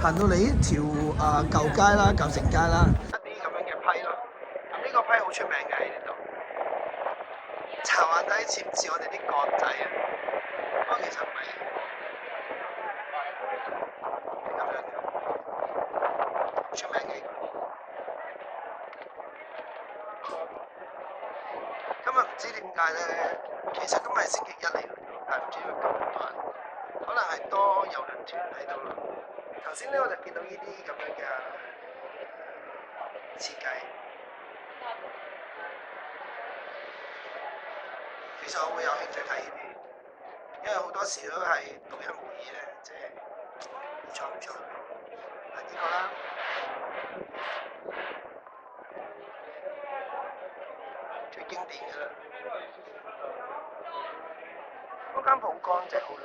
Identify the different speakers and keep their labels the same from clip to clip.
Speaker 1: 行到嚟呢條舊街啦、舊城街啦，一啲咁樣嘅批咯。咁呢個批好出名嘅喺呢度。茶碗底似唔似我哋啲角仔啊？不過其實唔係，咁樣嘅，出名嘅。今日唔知點解咧，其實今日係星期一嚟嘅，但係唔知點解咁多人，可能係多遊輪團喺度咯。頭先咧我就見到呢啲咁樣嘅設計，其實我會有興趣睇呢啲，因為好多時都係獨一無二咧，即係唔錯唔錯。嗱呢個啦，最經典嘅啦，嗰間鋪乾真係好靚。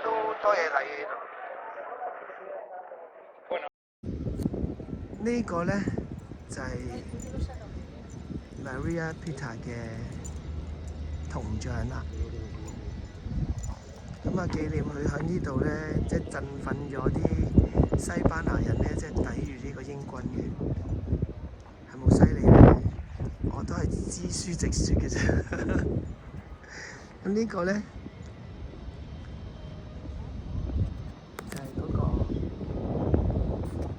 Speaker 1: 都多嘢睇嘅呢度。呢個咧就係 Maria Pita 嘅銅像啦。咁啊，紀念佢喺呢度咧，即係振奮咗啲西班牙人咧，即係抵禦呢個英軍嘅，係冇犀利咧。我都係知書直説嘅啫。咁呢個咧？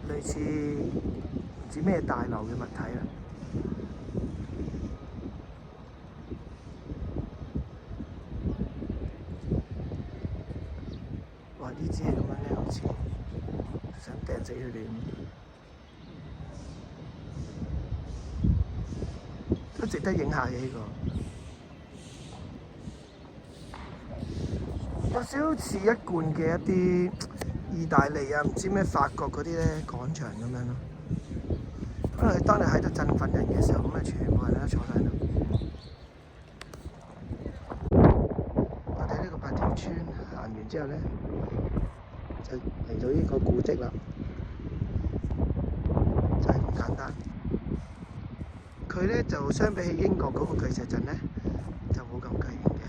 Speaker 1: 類似唔知咩大樓嘅物體啦。哇！呢支係咁樣咧，好似想掟死佢哋咁，都值得影下嘅呢個。有少少似一貫嘅一啲意大利啊，唔知咩法國嗰啲咧廣場咁樣咯。因為當你喺度振奮人嘅時候，咁啊全部人都坐喺度。我哋呢個八條村行完之後咧，就嚟到呢個古蹟啦，就係咁簡單。佢咧就相比起英國嗰個巨石陣咧，就冇咁巨型嘅。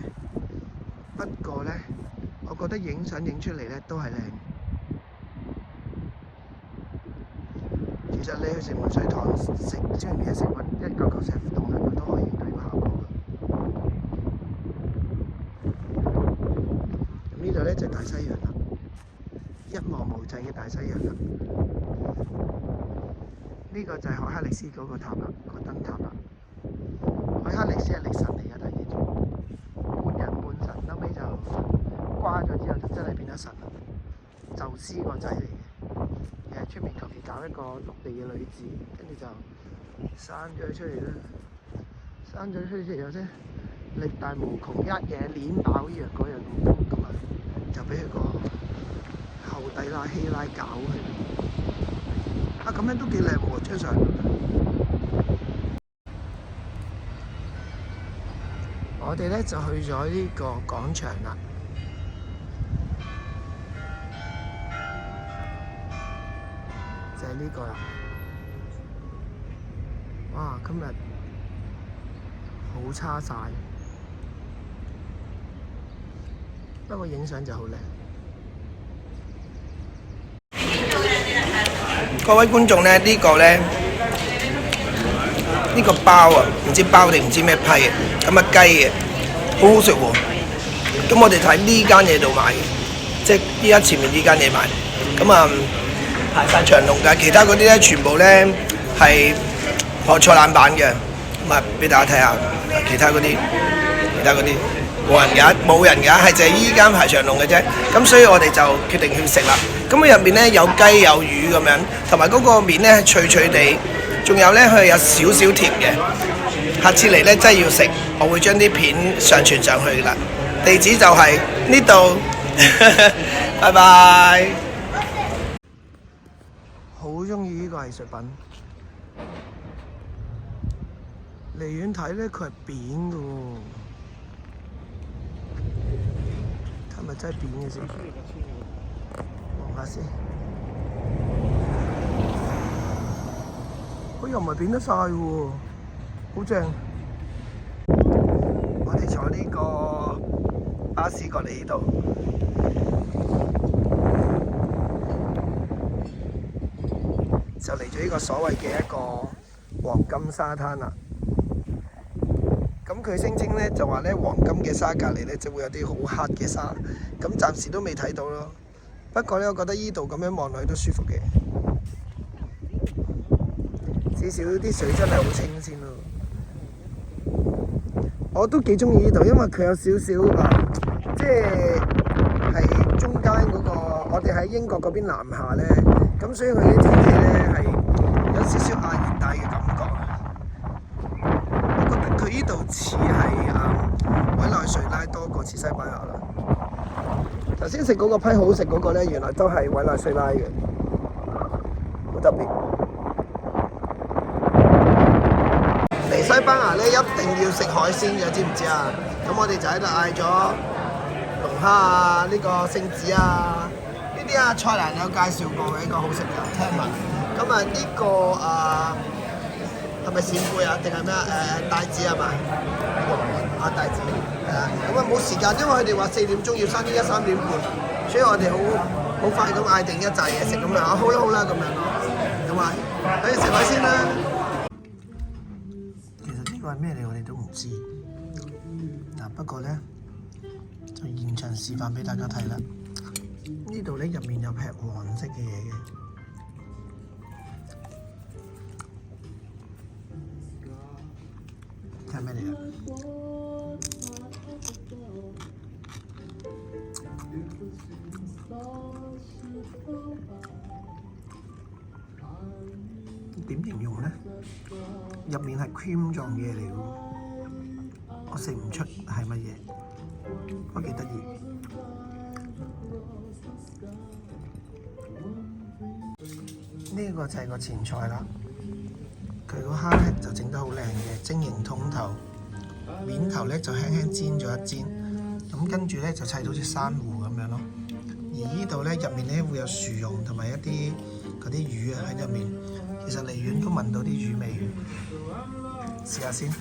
Speaker 1: 不過咧，我覺得影相影出嚟咧都係靚。其實你去城門水塘食出面嘅食揾一嚿嚿石洞咧，佢都可以影到呢個效果嘅。咁呢度咧就係大西洋啦，一望無際嘅大西洋啦。呢個就係海克力斯嗰個塔啦，個燈塔啦。海克力斯係力神嚟㗎，大家記住，半人半神，後尾就瓜咗之後就真係變咗神啦，宙斯個仔嚟嘅。出面求其搞一個陸地嘅女子，跟住就生咗佢出嚟啦。生咗出嚟之後咧，力大無窮，一嘢碾爆呢樣嗰樣咁啊，就俾佢個後弟啦希拉搞佢。啊，咁樣都幾靚喎張相。我哋咧就去咗呢個廣場啦。就係呢個啦！哇，今日好差晒，不過影相就好靚。各位觀眾咧，呢個咧，呢個包啊，唔知包定唔知咩批嘅，咁啊雞嘅，好好食喎。咁我哋睇呢間嘢度買嘅，即係依家前面呢間嘢買。咁啊〜排晒長龍㗎，其他嗰啲咧全部咧係學菜籃版嘅，咁啊俾大家睇下，其他嗰啲冇人㗎，係就係依間排長龍嘅啫。咁所以我哋就決定去食啦。咁佢入面咧有雞有魚咁樣，同埋嗰個面咧脆脆地，仲有咧佢有少少甜嘅。下次嚟咧真係要食，我會將啲片上傳上去啦。地址就係呢度，拜拜。好中意呢個藝術品，離遠睇咧佢係扁嘅喎，係咪真係扁嘅先？望下先，佢又唔係扁得晒喎，好正。我哋坐呢個巴士過嚟呢度。就嚟咗呢個所謂嘅一個黃金沙灘啦。咁佢聲稱咧就話咧黃金嘅沙隔離咧就會有啲好黑嘅沙，咁暫時都未睇到咯。不過咧，我覺得依度咁樣望落去都舒服嘅，至少啲水真係好清先咯。我都幾中意呢度，因為佢有少少即係中間嗰個，我哋喺英國嗰邊南下咧，咁所以佢啲天氣咧係有少少亞熱帶嘅感覺。我覺得佢呢度似係委內瑞拉多過似西班牙啦。頭先食嗰個批好食嗰個咧，原來都係委內瑞拉嘅，好特別。嚟西班牙咧，一定要食海鮮嘅，知唔知啊？咁我哋就喺度嗌咗龍蝦啊，呢個聖子啊，呢啲啊蔡瀾有介紹過嘅，呢個好食㗎，聽聞。咁啊呢個係咪扇貝啊？定係咩啊？帶子係嘛？帶子係啊。咁啊冇時間，因為佢哋話4點鐘要生，依家3點半，所以我哋好快咁嗌定一紮嘢食咁樣。好啦好啦咁樣咯。咁啊，去食海鮮啦。其實呢個係咩嚟？我哋都唔知。嗱，不過咧就現場示範俾大家睇啦。呢度咧入面有劈黃色嘅嘢嘅。係咩嚟啊？點形容咧？入面係 cream 狀嘢嚟嘅，我食唔出係乜嘢，不過幾得意。呢個就係個前菜啦。佢個蝦咧就整得好靚嘅，晶瑩通透，面頭咧就輕輕煎咗一煎，咁跟住咧就砌到隻珊瑚咁樣咯。而呢度咧入面咧會有薯蓉同埋一啲嗰啲魚啊喺入面，其實離遠都聞到啲魚味嘅。試下先。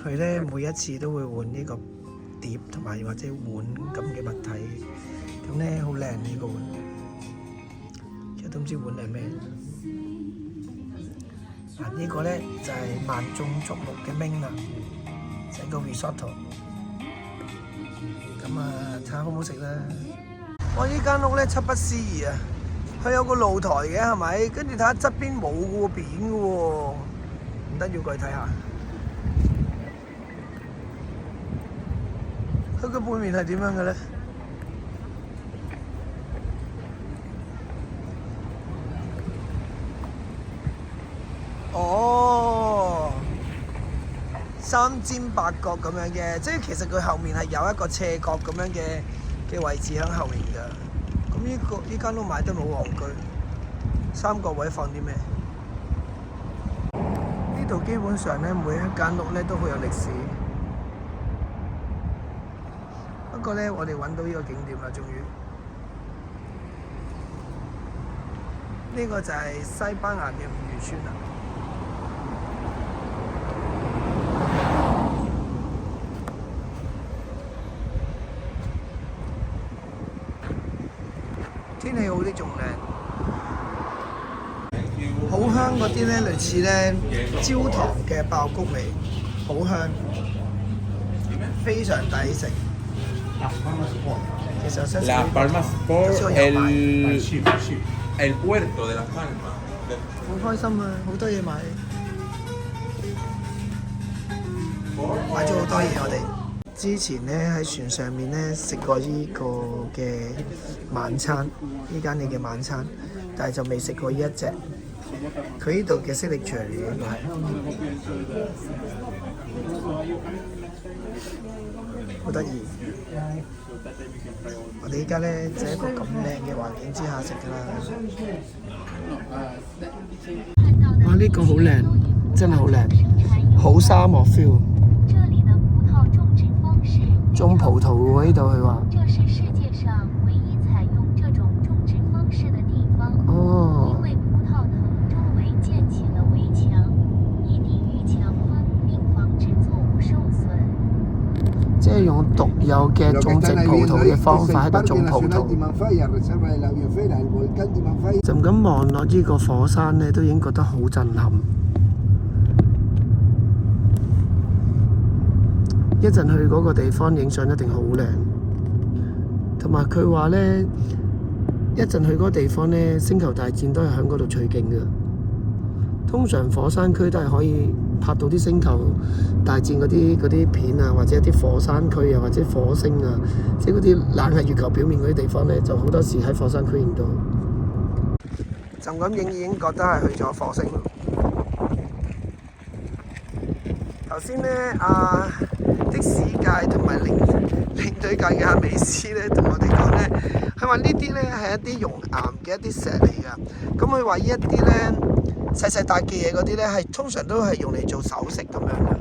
Speaker 1: 佢咧每一次都會換呢個碟同埋或者碗咁嘅物體，咁咧好靚呢個碗，其實都唔知碗係咩。呢個咧就係萬眾矚目嘅明啦，整個 risotto。咁啊，睇下好唔好食啦。哇！呢間屋咧七不思議啊，佢有個露台嘅係咪？跟住睇下側邊冇嘅喎，扁嘅喎，唔得要過去睇下。佢個背面係點樣嘅咧？哦，三尖八角咁樣嘅，即係其實佢後面係有一個斜角咁樣嘅位置喺後面㗎。咁呢間屋買得好戇居，3個位放啲咩？呢度基本上咧每一間屋咧都好有歷史。不過咧，我哋揾到呢個景點啦，終於。呢個就係西班牙嘅五漁村啦。天氣好啲仲靚，好香嗰啲咧，類似咧焦糖嘅爆谷味，好香，非常抵食。其實
Speaker 2: Las Palmas por el puerto de Las Palmas.
Speaker 1: 好開心啊！好多嘢買，買咗好多嘢我哋。之前咧喺船上面咧食過呢個嘅晚餐，呢間嘢嘅晚餐，但係就未食過呢一隻。佢呢度嘅signature嚟嘅應該係，好得意。我哋依家咧就喺一個咁靚嘅環境之下食㗎啦。哇！呢個好靚，真係好靚，好沙漠 feel。種葡萄喎，呢度佢話。哦。即係用用獨有嘅種植葡萄嘅方法喺度種葡萄。就咁望落呢個火山咧，都已經覺得好震撼。一陣去嗰個地方影相一定好靚，同埋佢話咧，一陣去嗰個地方咧，星球大戰都係喺嗰度取景嘅。通常火山區都係可以拍到啲星球大戰嗰啲片啊，或者一啲火山區啊，或者火星啊，即係嗰啲冷係月球表面嗰啲地方咧，就好多時喺火山區影到。就咁影已經覺得係去咗火星。頭先咧，的士界同埋領隊界嘅阿美斯咧，同我哋講咧，佢話呢啲咧係一啲熔岩嘅一啲石嚟㗎。咁佢話呢一啲咧細細笪嘅嘢嗰啲咧，係通常都係用嚟做首飾咁樣嘅。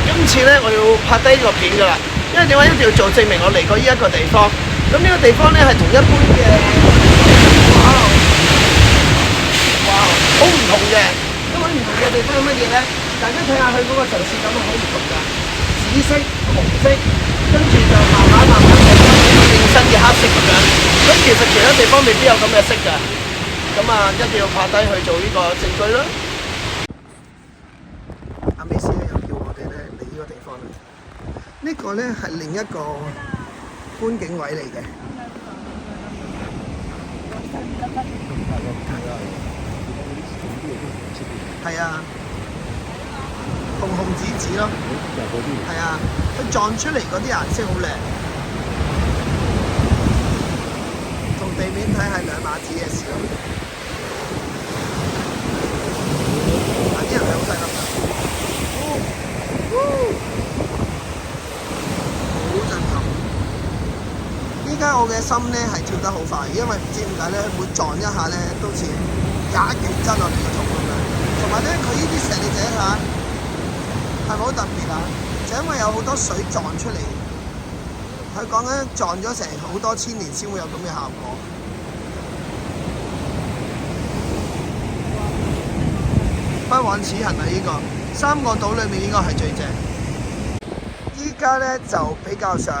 Speaker 1: 今次咧，我要拍低呢個片㗎啦，因為點解一定要做證明我嚟過呢一個地方。咁呢個地方咧係同一般嘅，好唔同嘅。咁佢唔同嘅地方係乜嘢咧？大家睇下佢嗰個城市感係好唔同㗎，紫色、紅色，跟住就慢慢變成新嘅黑色咁樣。咁其實其他地方未必有咁嘅色㗎。咁一定要拍低去做呢個證據啦。阿美斯咧又叫我哋咧嚟呢個地方啦。呢個咧係另一個觀景位嚟嘅。係啊，紅紅紫紫咯。係啊，佢撞出嚟嗰啲顏色好靚，同地面睇係兩碼子嘅事咯。啲人係好細粒㗎，好震撼。依家我嘅心咧係跳得好快，因為唔知點解咧，每撞一下咧都似一拳真落嚟個肚咁樣。同埋咧，佢呢啲石你睇下，係咪好特別啊？就因為有好多水撞出嚟，佢講緊撞咗成好多千年先會有咁嘅效果。不枉此行啊！呢個3個島裏面呢個係最正。依家咧就比較上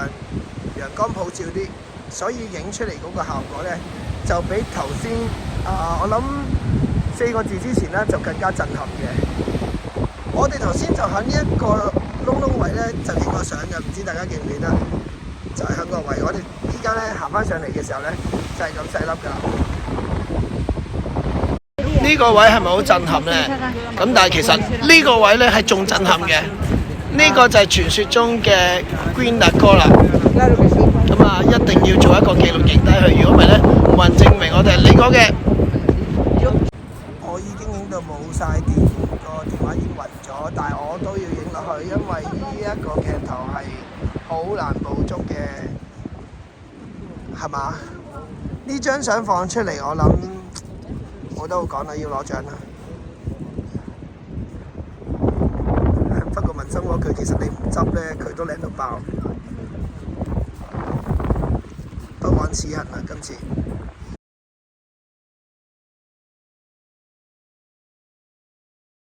Speaker 1: 陽光普照啲，所以影出嚟嗰個效果咧就比頭先我諗4個字之前咧就更加震撼嘅。我哋頭先就喺呢一個窿位咧就影過相嘅，唔知大家記唔記得？就係喺個位。我哋依家咧行翻上嚟嘅時候咧就係咁細粒㗎。呢個位係咪好震撼咧？咁但係其實呢個位咧係仲震撼嘅。呢個就係傳說中嘅 Green Lagoon 啦。咁一定要做一個記錄影低佢，如果唔係咧冇人證明我哋係嚟過嘅。我已經影到冇晒電，個電話已經暈咗，但係我都要影落去，因為呢一個鏡頭係好難捕捉嘅，係嘛？呢張相放出嚟，我諗我都講啦，要攞獎啦。不過民生嗰句，其實你唔執咧，佢都靚到爆。不枉此行啦，今次。